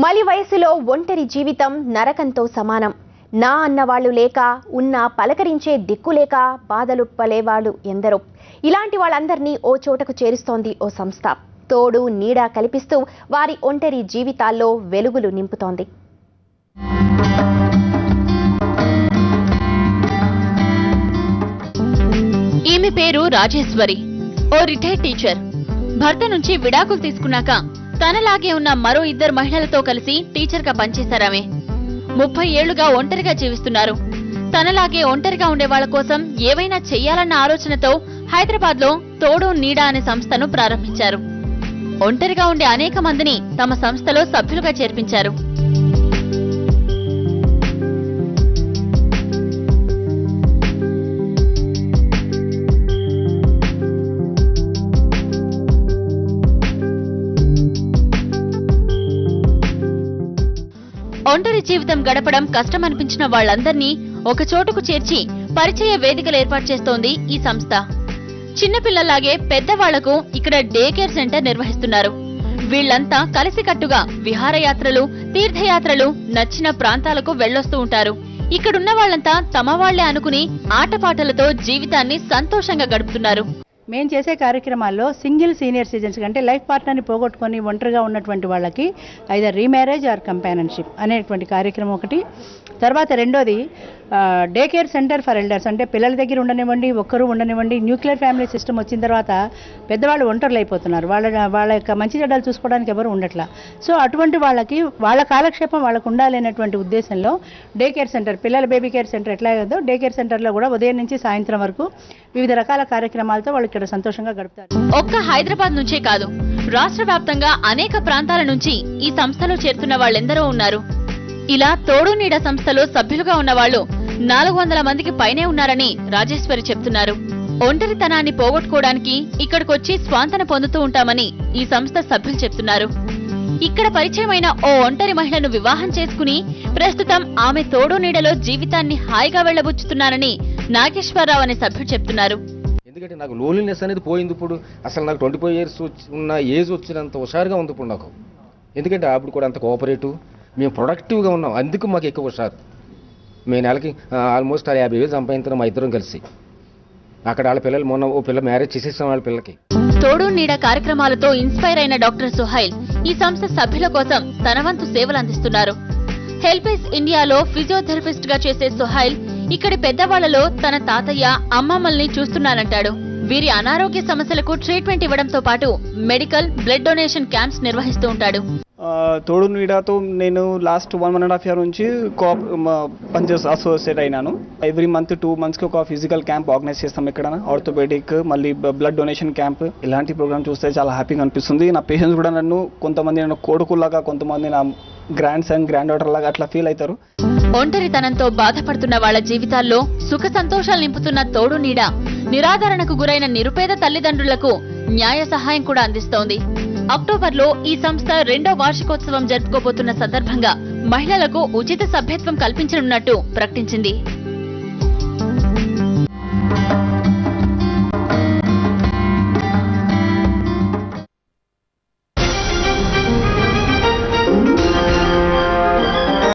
మలి వయసులో ఒంటరి జీవితం నరకంతో సమానం. నా అన్నవాళ్లు లేక, ఉన్న పలకరించే దిక్కు లేక బాధలు పలేవాళ్ళు ఎందరో. ఇలాంటి వాళ్ళందరినీ ఓ చోటకు చేరుస్తోంది ఓ సంస్థ. తోడు నీడ కల్పిస్తూ వారి ఒంటరి జీవితాల్లో వెలుగులు నింపుతోంది. ఈమె పేరు రాజేశ్వరి. ఓ రిటైర్డ్ టీచర్. భర్త నుంచి విడాకులు తీసుకున్నాక తనలాగే ఉన్న మరో ఇద్దరు మహిళలతో కలిసి టీచర్ గా పనిచేశారామె. 30 ఏళ్లుగా ఒంటరిగా జీవిస్తున్నారు. తనలాగే ఒంటరిగా ఉండే వాళ్ల కోసం ఏవైనా చెయ్యాలన్న ఆలోచనతో హైదరాబాద్ లో తోడు నీడ అనే సంస్థను ప్రారంభించారు. ఒంటరిగా ఉండే అనేక మందిని తమ సంస్థలో సభ్యులుగా చేర్పించారు. ఒంటరి జీవితం గడపడం కష్టమనిపించిన వాళ్లందర్నీ ఒక చోటుకు చేర్చి పరిచయ వేదికలు ఏర్పాటు చేస్తోంది ఈ సంస్థ. చిన్నపిల్లలాగే పెద్దవాళ్లకు ఇక్కడ డే కేర్ సెంటర్ నిర్వహిస్తున్నారు. వీళ్లంతా కలిసికట్టుగా విహారయాత్రలు, తీర్థయాత్రలు, నచ్చిన ప్రాంతాలకు వెళ్లొస్తూ ఉంటారు. ఇక్కడున్న వాళ్లంతా తమ వాళ్లే అనుకుని ఆటపాటలతో జీవితాన్ని సంతోషంగా గడుపుతున్నారు. మేము చేసే కార్యక్రమాల్లో సింగిల్ సీనియర్ సిటిజన్స్ అంటే లైఫ్ పార్ట్నర్ని పోగొట్టుకొని ఒంటరిగా ఉన్నటువంటి వాళ్ళకి ఐదర్ రీమ్యారేజ్ ఆర్ కంపానియన్షిప్ అనేటువంటి కార్యక్రమం ఒకటి. తర్వాత రెండోది day care centre for elders, అంటే పిల్లల దగ్గర ఉండనివ్వండి, ఒక్కరు ఉండనివ్వండి. న్యూక్లియర్ ఫ్యామిలీ సిస్టమ్ వచ్చిన తర్వాత పెద్దవాళ్ళు ఒంటర్లు అయిపోతున్నారు. వాళ్ళ యొక్క మంచి చెడ్డలు చూసుకోవడానికి ఎవరు ఉండట్లా. సో అటువంటి వాళ్ళకి వాళ్ళ కాలక్షేపం వాళ్ళకు ఉండాలి అనేటువంటి ఉద్దేశంలో డే కేర్ సెంటర్, పిల్లల బేబీ కేర్ సెంటర్ ఎట్లా ఏదో డే కేర్ సెంటర్లో కూడా ఉదయం నుంచి సాయంత్రం వరకు వివిధ రకాల కార్యక్రమాలతో వాళ్ళు ఇక్కడ సంతోషంగా గడుపుతారు. ఒక్క హైదరాబాద్ నుంచే కాదు, రాష్ట్ర వ్యాప్తంగా అనేక ప్రాంతాల నుంచి ఈ సంస్థలో చేరుతున్న వాళ్ళెందరో ఉన్నారు. ఇలా తోడు నీడ సంస్థలో సభ్యులుగా ఉన్న వాళ్ళు 400 మందికి పైనే ఉన్నారని రాజేశ్వరి చెప్తున్నారు. ఒంటరితనాన్ని పోగొట్టుకోవడానికి ఇక్కడికొచ్చి స్వాంతన పొందుతూ ఉంటామని ఈ సంస్థ సభ్యులు చెప్తున్నారు. ఇక్కడ పరిచయమైన ఓ ఒంటరి మహిళను వివాహం చేసుకుని ప్రస్తుతం ఆమె తోడు నీడలో జీవితాన్ని హాయిగా వెళ్లబుచ్చుతున్నారని నాగేశ్వరరావు అనే సభ్యుడు చెప్తున్నారు. ఎందుకంటే నాకు లోన్లీనెస్ అనేది పోయింది. ఇప్పుడు అసలు నాకు 25 years ఉన్న ఏజ్ వచ్చినంత హుషారుగా ఉంది ఇప్పుడు నాకు. ఎందుకంటే అప్పుడు కూడా అంత కోఆపరేటివ్, మేము ప్రొడక్టివ్గా ఉన్నాం. అందుకు మాకు ఎక్కువ హుషారు. మేము నెలకి ఆల్మోస్ట్ 50,000 సంపాదించాం మా ఇద్దరం కలిసి. అక్కడ వాళ్ళ పిల్లలు మొన్న ఓ పిల్ల మ్యారేజ్ చేసేసాం వాళ్ళ పిల్లకి. తోడు నీడ కార్యక్రమాలతో ఇన్స్పైర్ అయిన డాక్టర్ సుహైల్ ఈ సంస్థ సభ్యుల కోసం తన వంతు సేవలు అందిస్తున్నారు. హెల్పేజ్ ఇండియాలో ఫిజియోథెరపిస్ట్ గా చేసే సుహైల్ ఇక్కడి పెద్దవాళ్లలో తన తాతయ్య, అమ్మమ్మల్ని చూస్తున్నానంటాడు. వీరి అనారోగ్య సమస్యలకు ట్రీట్మెంట్ ఇవ్వడంతో పాటు మెడికల్, బ్లడ్ డొనేషన్ క్యాంప్స్ నిర్వహిస్తూ ఉంటాడు. తోడు నీడాతో నేను లాస్ట్ 1.5 years నుంచి పనిచేసి అసోసియేట్ అయినాను. ఎవ్రీ మంత్ 2 monthsకి ఒక ఫిజికల్ క్యాంప్ ఆర్గనైజ్ చేస్తాం ఇక్కడ. ఆర్థోపెడిక్, మళ్ళీ బ్లడ్ డొనేషన్ క్యాంప్. ఇలాంటి ప్రోగ్రామ్ చూస్తే చాలా హ్యాపీగా అనిపిస్తుంది. నా పేషెంట్స్ కూడా కొంతమంది నన్ను కొడుకులాగా, కొంతమంది నా గ్రాండ్ సన్, గ్రాండ్ డాటర్ లాగా అట్లా ఫీల్ అవుతారు. ఒంటరితనంతో బాధపడుతున్న వాళ్ల జీవితాల్లో సుఖ సంతోషాలు నింపుతున్న తోడు నీడ నిరాదరణకు గురైన నిరుపేద తల్లిదండ్రులకు న్యాయ సహాయం కూడా అందిస్తోంది. అక్టోబర్లో ఈ సంస్థ 2వ వార్షికోత్సవం జరుపుకోబోతున్న సందర్భంగా మహిళలకు ఉచిత సభ్యత్వం కల్పించనున్నట్టు ప్రకటించింది.